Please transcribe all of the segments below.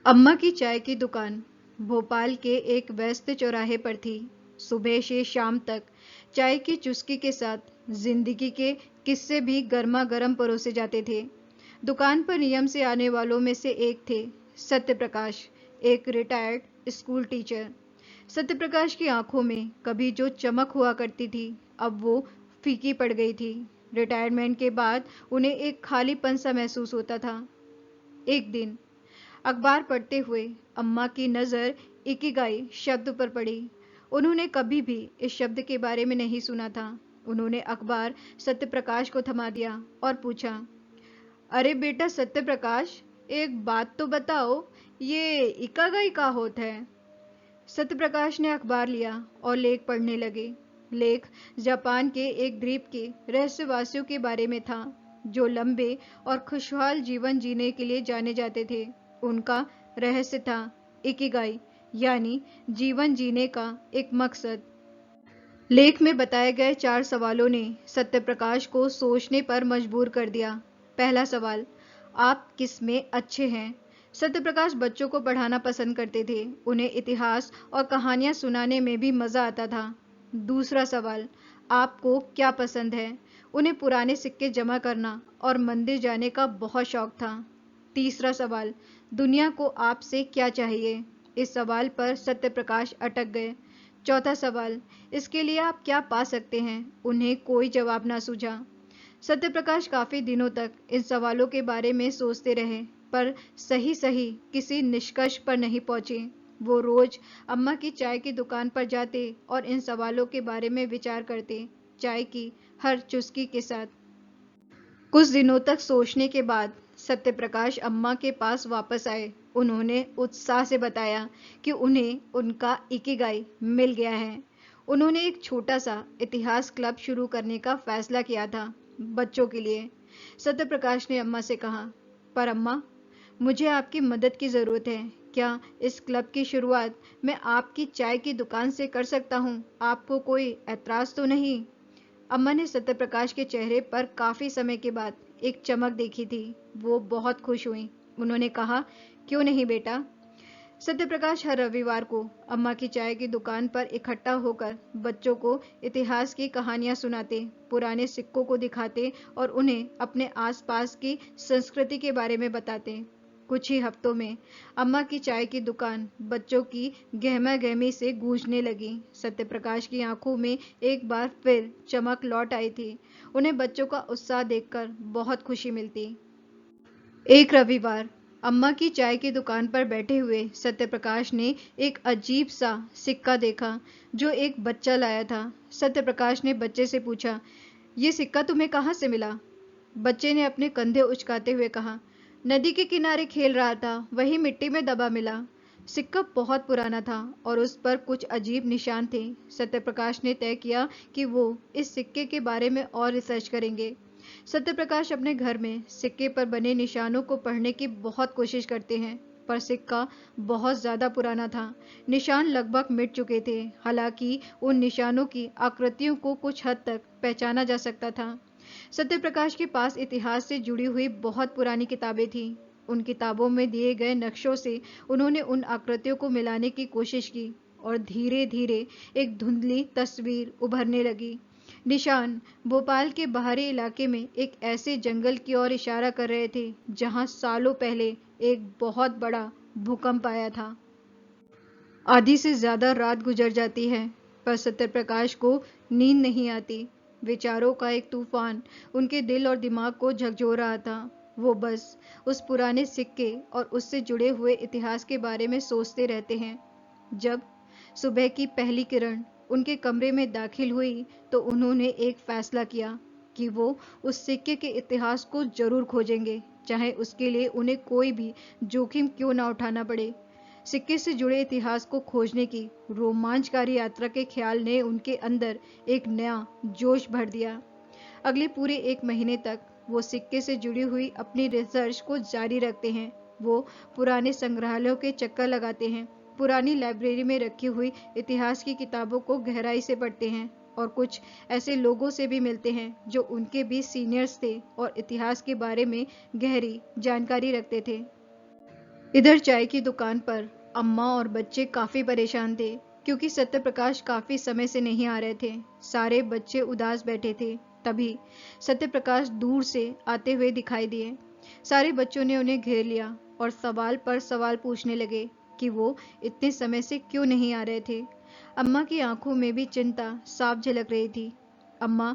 अम्मा की चाय की दुकान भोपाल के एक व्यस्त चौराहे पर थी। सुबह से शाम तक चाय की चुस्की के साथ जिंदगी के किस्से भी गर्मा गर्म परोसे जाते थे। दुकान पर नियम से आने वालों में से एक थे सत्य प्रकाश, एक retired school teacher. Satya Prakash की आंखों में कभी जो चमक हुआ करती थी, अब वो फीकी पड़ गई थी। रिटायरमेंट के बाद उन्हें एक खालीपन सा महसूस होता था। एक दिन अखबार पढ़ते हुए अम्मा की नज़र इकिगाई शब्द पर पड़ी। उन्होंने कभी भी इस शब्द के बारे में नहीं सुना था। उन्होंने अखबार सत्यप्रकाश को थमा दिया और पूछा, अरे बेटा सत्यप्रकाश, एक बात तो बताओ, ये इकागाई का होता है? सत्यप्रकाश ने अखबार लिया और लेख पढ़ने लगे। लेख जापान के एक द्वीप के रहस्यवासियों के बारे में था, जो लंबे और खुशहाल जीवन जीने के लिए जाने जाते थे। उनका रहस्य था इकिगाई, यानी जीवन जीने का एक मकसद। लेख में बताए गए 4 सवालों ने सत्यप्रकाश को सोचने पर मजबूर कर दिया। पहला सवाल, आप किस में अच्छे हैं? सत्यप्रकाश बच्चों को पढ़ाना पसंद करते थे। उन्हें इतिहास और कहानियां सुनाने में भी मजा आता था। दूसरा सवाल, आपको क्या पसंद है? उन्हें पुराने सिक्के जमा करना और मंदिर जाने का बहुत शौक था। तीसरा सवाल, दुनिया को आपसे क्या चाहिए? इस सवाल पर सत्यप्रकाश अटक गए। चौथा सवाल, इसके लिए आप क्या पा सकते हैं? उन्हें कोई जवाब ना सूझा। सत्यप्रकाश काफी दिनों तक इन सवालों के बारे में सोचते रहे, पर सही सही किसी निष्कर्ष पर नहीं पहुंचे। वो रोज अम्मा की चाय की दुकान पर जाते और इन सवालों के बारे में विचार करते, चाय की हर चुस्की के साथ। कुछ दिनों तक सोचने के बाद सत्यप्रकाश अम्मा के पास वापस आए। उन्होंने उत्साह से बताया कि उन्हें उनका इकिगाई मिल गया है। उन्होंने एक छोटा सा इतिहास क्लब शुरू करने का फैसला किया था, बच्चों के लिए। सत्यप्रकाश ने अम्मा से कहा, पर अम्मा, मुझे आपकी मदद की ज़रूरत है। क्या इस क्लब की शुरुआत मैं आपकी चाय की दुकान से कर सकता हूँ? आपको कोई ऐतराज़ तो नहीं? अम्मा ने सत्यप्रकाश के चेहरे पर काफी समय के बाद एक चमक देखी थी। वो बहुत खुश हुई। उन्होंने कहा, क्यों नहीं बेटा। सत्यप्रकाश हर रविवार को अम्मा की चाय की दुकान पर इकट्ठा होकर बच्चों को इतिहास की कहानियां सुनाते, पुराने सिक्कों को दिखाते और उन्हें अपने आसपास की संस्कृति के बारे में बताते। कुछ ही हफ्तों में अम्मा की चाय की दुकान बच्चों की गहमा गहमी से गूंजने लगी। सत्यप्रकाश की आंखों में एक बार फिर चमक लौट आई थी। उन्हें बच्चों का उत्साह देखकर बहुत खुशी मिलती। एक रविवार अम्मा की चाय की दुकान पर बैठे हुए सत्यप्रकाश ने एक अजीब सा सिक्का देखा जो एक बच्चा लाया था। सत्यप्रकाश ने बच्चे से पूछा, ये सिक्का तुम्हें कहाँ से मिला? बच्चे ने अपने कंधे उचकाते हुए कहा, नदी के किनारे खेल रहा था, वही मिट्टी में दबा मिला। सिक्का बहुत पुराना था और उस पर कुछ अजीब निशान थे। सत्यप्रकाश ने तय किया कि वो इस सिक्के के बारे में और रिसर्च करेंगे। सत्यप्रकाश अपने घर में सिक्के पर बने निशानों को पढ़ने की बहुत कोशिश करते हैं, पर सिक्का बहुत ज्यादा पुराना था। निशान लगभग मिट चुके थे। हालांकि उन निशानों की आकृतियों को कुछ हद तक पहचाना जा सकता था। सत्यप्रकाश के पास इतिहास से जुड़ी हुई बहुत पुरानी किताबें थीं। उन किताबों में दिए गए नक्शों से उन्होंने उन आकृतियों को मिलाने की कोशिश की और धीरे धीरे एक धुंधली तस्वीर उभरने लगी। निशान भोपाल के बाहरी इलाके में एक ऐसे जंगल की ओर इशारा कर रहे थे जहां सालों पहले एक बहुत बड़ा भूकंप आया था। आधी से ज्यादा रात गुजर जाती है, पर सत्यप्रकाश को नींद नहीं आती। विचारों का एक तूफान उनके दिल और दिमाग को झकझोर रहा था। वो बस उस पुराने सिक्के और उससे जुड़े हुए इतिहास के बारे में सोचते रहते हैं। जब सुबह की पहली किरण उनके कमरे में दाखिल हुई तो उन्होंने एक फैसला किया कि वो उस सिक्के के इतिहास को जरूर खोजेंगे, चाहे उसके लिए उन्हें कोई भी जोखिम क्यों ना उठाना पड़े। सिक्के से जुड़े इतिहास को खोजने की रोमांचकारी यात्रा के ख्याल ने उनके अंदर एक नया जोश भर दिया। अगले पूरे 1 महीने तक वो सिक्के से जुड़ी हुई अपनी रिसर्च को जारी रखते हैं। वो पुराने संग्रहालयों के चक्कर लगाते हैं, पुरानी लाइब्रेरी में रखी हुई इतिहास की किताबों को गहराई से पढ़ते हैं और कुछ ऐसे लोगों से भी मिलते हैं जो उनके भी सीनियर्स थे और इतिहास के बारे में गहरी जानकारी रखते थे। इधर चाय की दुकान पर अम्मा और बच्चे काफी परेशान थे, क्योंकि सत्यप्रकाश काफी समय से नहीं आ रहे थे। सारे बच्चे उदास बैठे थे। तभी सत्यप्रकाश दूर से आते हुए दिखाई दिए। सारे बच्चों ने उन्हें घेर लिया और सवाल पर सवाल पूछने लगे कि वो इतने समय से क्यों नहीं आ रहे थे। अम्मा की आंखों में भी चिंता साफ झलक रही थी। अम्मा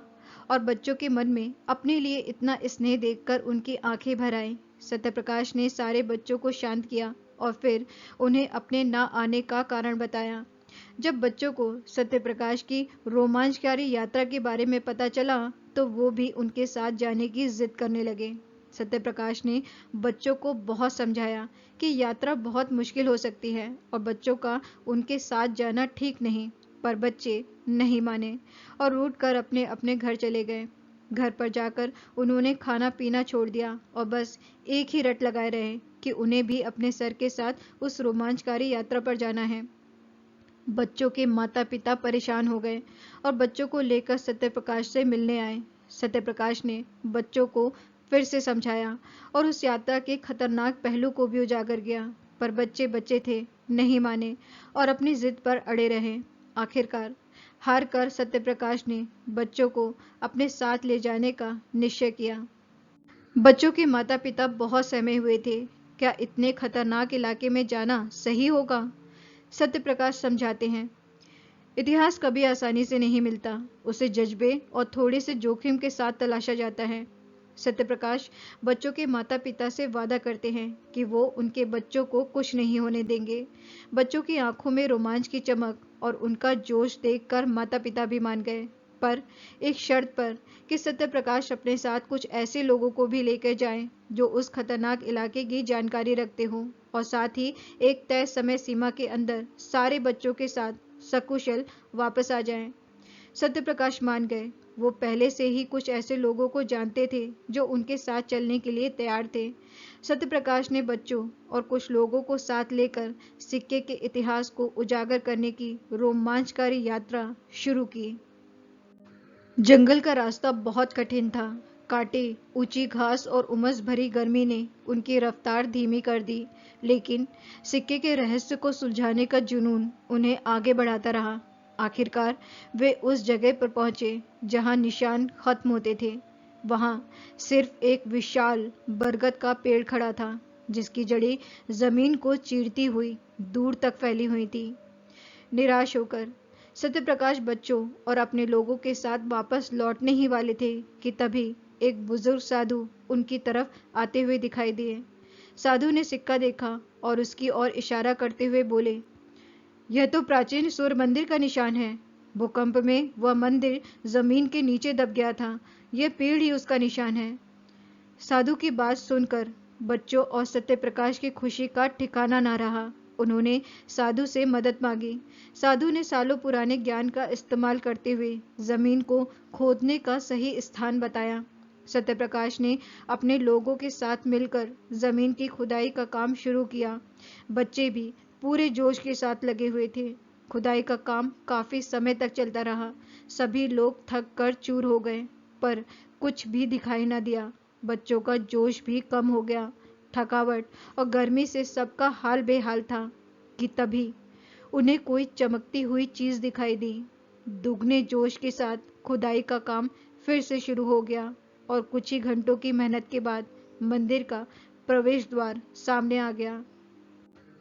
और बच्चों के मन में अपने लिए इतना स्नेह देखकर उनकी आंखें भर आईं। सत्यप्रकाश ने सारे बच्चों को शांत किया और फिर उन्हें अपने ना आने का कारण बताया। जब बच्चों को सत्यप्रकाश की रोमांचकारी यात्रा के बारे में पता चला, तो वो भी उनके साथ जाने की जिद करने लगे। सत्यप्रकाश ने बच्चों को बहुत समझाया कि यात्रा बहुत मुश्किल हो सकती है और बच्चों का उनके साथ जाना ठीक नहीं, पर बच्चे नहीं माने और उठकर अपने अपने घर चले गए। घर पर जाकर उन्होंने खाना पीना छोड़ दिया और बस एक ही रट लगाए रहे कि उन्हें भी अपने सर के साथ उस रोमांचकारी यात्रा पर जाना है। बच्चों के माता पिता परेशान हो गए और बच्चों को लेकर सत्यप्रकाश से मिलने आए। सत्यप्रकाश ने बच्चों को फिर से समझाया और उस यात्रा के खतरनाक पहलू को भी उजागर किया, पर बच्चे बच्चे थे, नहीं माने और अपनी जिद पर अड़े रहे। आखिरकार हार कर सत्यप्रकाश ने बच्चों को अपने साथ ले जाने का निश्चय किया। बच्चों के माता पिता बहुत सहमे हुए थे। क्या इतने खतरनाक इलाके में जाना सही होगा? सत्यप्रकाश समझाते हैं, इतिहास कभी आसानी से नहीं मिलता, उसे जज्बे और थोड़े से जोखिम के साथ तलाशा जाता है। सत्यप्रकाश बच्चों के माता पिता से वादा करते हैं कि वो उनके बच्चों को कुछ नहीं होने देंगे। बच्चों की आंखों में रोमांच की चमक और उनका जोश देखकर माता पिता भी मान गए, पर एक शर्त पर कि सत्यप्रकाश अपने साथ कुछ ऐसे लोगों को भी लेकर जाएं जो उस खतरनाक इलाके की जानकारी रखते हों और साथ ही एक तय समय सीमा के अंदर सारे बच्चों के साथ सकुशल वापस आ जाएं। सत्यप्रकाश मान गए। वो पहले से ही कुछ ऐसे लोगों को जानते थे जो उनके साथ चलने के लिए तैयार थे। सत्यप्रकाश ने बच्चों और कुछ लोगों को साथ लेकर सिक्के के इतिहास को उजागर करने की रोमांचकारी यात्रा शुरू की। जंगल का रास्ता बहुत कठिन था। कांटे, ऊंची घास और उमस भरी गर्मी ने उनकी रफ्तार धीमी कर दी, लेकिन सिक्के के रहस्य को सुलझाने का जुनून उन्हें आगे बढ़ाता रहा। आखिरकार वे उस जगह पर पहुंचे जहां निशान खत्म होते थे। वहां सिर्फ एक विशाल बरगद का पेड़ खड़ा था, जिसकी जड़ें जमीन को चीरती हुई दूर तक फैली हुई थी। निराश होकर सत्यप्रकाश बच्चों और अपने लोगों के साथ वापस लौटने ही वाले थे कि तभी एक बुजुर्ग साधु उनकी तरफ आते हुए दिखाई दिए। साधु ने सिक्का देखा और उसकी ओर इशारा करते हुए बोले, यह तो प्राचीन सूर्य मंदिर का निशान है। भूकंप में वह मंदिर जमीन के नीचे दब गया था। यह पेड़ ही उसका निशान है। साधु की बात सुनकर बच्चों और सत्यप्रकाश की खुशी का ठिकाना ना रहा। उन्होंने साधु से मदद मांगी। साधु ने सालों पुराने ज्ञान का इस्तेमाल करते हुए जमीन को खोदने का सही स्थान बताया। सत्यप्रकाश ने अपने लोगों के साथ मिलकर जमीन की खुदाई का काम शुरू किया। बच्चे भी पूरे जोश के साथ लगे हुए थे। खुदाई का काम काफी समय तक चलता रहा। सभी लोग थक कर चूर हो गए, पर कुछ भी दिखाई न दिया। बच्चों का जोश भी कम हो गया। थकावट और गर्मी से सबका हाल बेहाल था कि तभी उन्हें कोई चमकती हुई चीज दिखाई दी। दुगने जोश के साथ खुदाई का काम फिर से शुरू हो गया और कुछ ही घंटों की मेहनत के बाद मंदिर का प्रवेश द्वार सामने आ गया।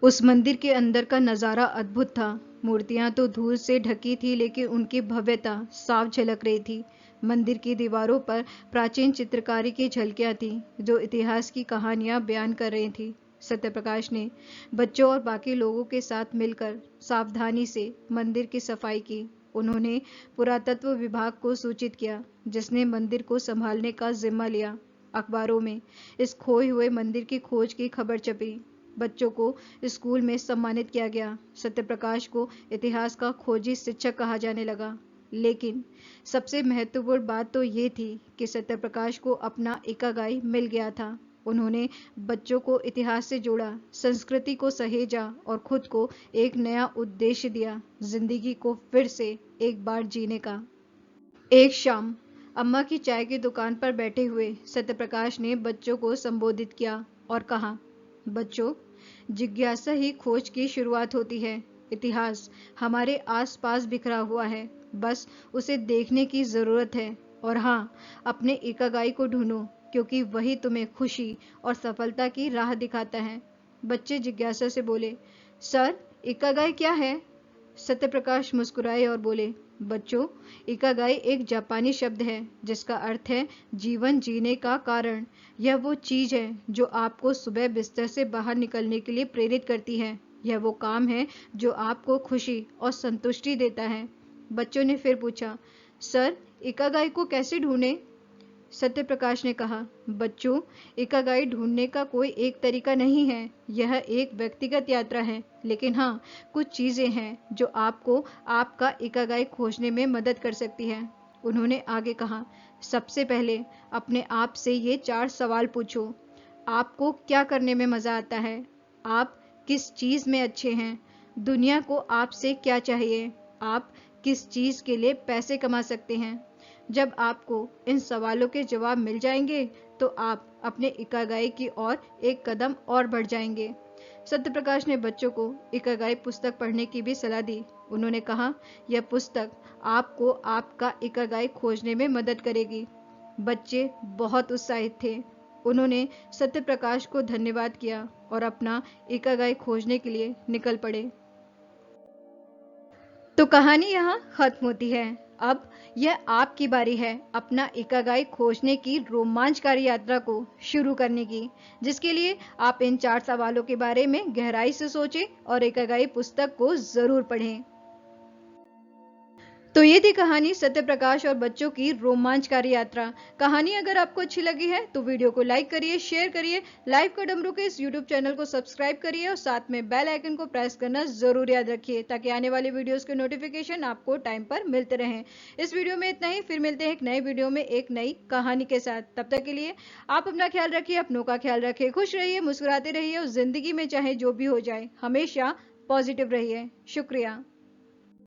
उस मंदिर के अंदर का नजारा अद्भुत था। मूर्तियां तो धूल से ढकी थी, लेकिन उनकी भव्यता साफ झलक रही थी। मंदिर की दीवारों पर प्राचीन चित्रकारी की झलकियां थी, जो इतिहास की कहानियां बयान कर रही थी। सत्यप्रकाश ने बच्चों और बाकी लोगों के साथ मिलकर सावधानी से मंदिर की सफाई की। उन्होंने पुरातत्व विभाग को सूचित किया, जिसने मंदिर को संभालने का जिम्मा लिया। अखबारों में इस खोए हुए मंदिर की खोज की खबर छपी। बच्चों को स्कूल में सम्मानित किया गया। सत्यप्रकाश को इतिहास का खोजी शिक्षक कहा जाने लगा। लेकिन सबसे महत्वपूर्ण बात तो ये थी कि सत्यप्रकाश को अपना इकागाई मिल गया था। उन्होंने बच्चों को इतिहास से जोड़ा, संस्कृति को सहेजा और खुद को एक नया उद्देश्य दिया, जिंदगी को फिर से एक बार जीने का। एक शाम अम्मा की चाय की दुकान पर बैठे हुए सत्यप्रकाश ने बच्चों को संबोधित किया और कहा, बच्चों, जिज्ञासा ही खोज की शुरुआत होती है। इतिहास हमारे आसपास बिखरा हुआ है, बस उसे देखने की जरूरत है। और हाँ, अपने इकागाई को ढूंढो, क्योंकि वही तुम्हें खुशी और सफलता की राह दिखाता है। बच्चे जिज्ञासा से बोले, सर, इकागाई क्या है? सत्यप्रकाश मुस्कुराए और बोले, बच्चों, इकागाई एक जापानी शब्द है जिसका अर्थ है जीवन जीने का कारण। यह वो चीज है जो आपको सुबह बिस्तर से बाहर निकलने के लिए प्रेरित करती है। यह वो काम है जो आपको खुशी और संतुष्टि देता है। बच्चों ने फिर पूछा, सर, इकागाई को कैसे ढूंढें? सत्यप्रकाश ने कहा, बच्चों, इकागाई ढूंढने का कोई एक तरीका नहीं है। यह एक व्यक्तिगत यात्रा है, लेकिन हाँ, कुछ चीजें हैं जो आपको आपका इकागाई खोजने में मदद कर सकती हैं। उन्होंने आगे कहा, सबसे पहले अपने आप से ये 4 सवाल पूछो। आपको क्या करने में मजा आता है? आप किस चीज में अच्छे हैं? दुनिया को आपसे क्या चाहिए? आप किस चीज के लिए पैसे कमा सकते हैं? जब आपको इन सवालों के जवाब मिल जाएंगे तो आप अपने इकागाई की ओर एक कदम और बढ़ जाएंगे। सत्यप्रकाश ने बच्चों को इकागाई पुस्तक पढ़ने की भी सलाह दी। उन्होंने कहा, यह पुस्तक आपको आपका इकागाई खोजने में मदद करेगी। बच्चे बहुत उत्साहित थे। उन्होंने सत्यप्रकाश को धन्यवाद किया और अपना इकागाई खोजने के लिए निकल पड़े। तो कहानी यहाँ खत्म होती है। अब यह आपकी बारी है अपना इकागाई खोजने की रोमांचकारी यात्रा को शुरू करने की, जिसके लिए आप इन 4 सवालों के बारे में गहराई से सोचें और इकागाई पुस्तक को जरूर पढ़ें। तो ये थी कहानी सत्यप्रकाश और बच्चों की रोमांचकारी यात्रा। कहानी अगर आपको अच्छी लगी है तो वीडियो को लाइक करिए, शेयर करिए, लाइव का डमरू के इस यूट्यूब चैनल को सब्सक्राइब करिए और साथ में बेल आइकन को प्रेस करना जरूर याद रखिए, ताकि आने वाली वीडियोस के नोटिफिकेशन आपको टाइम पर मिलते रहें। इस वीडियो में इतना ही, फिर मिलते हैं एक नए वीडियो में एक नई कहानी के साथ। तब तक के लिए आप अपना ख्याल रखिए, अपनों का ख्याल रखिए, खुश रहिए, मुस्कुराते रहिए और जिंदगी में चाहे जो भी हो जाए हमेशा पॉजिटिव रहिए। शुक्रिया।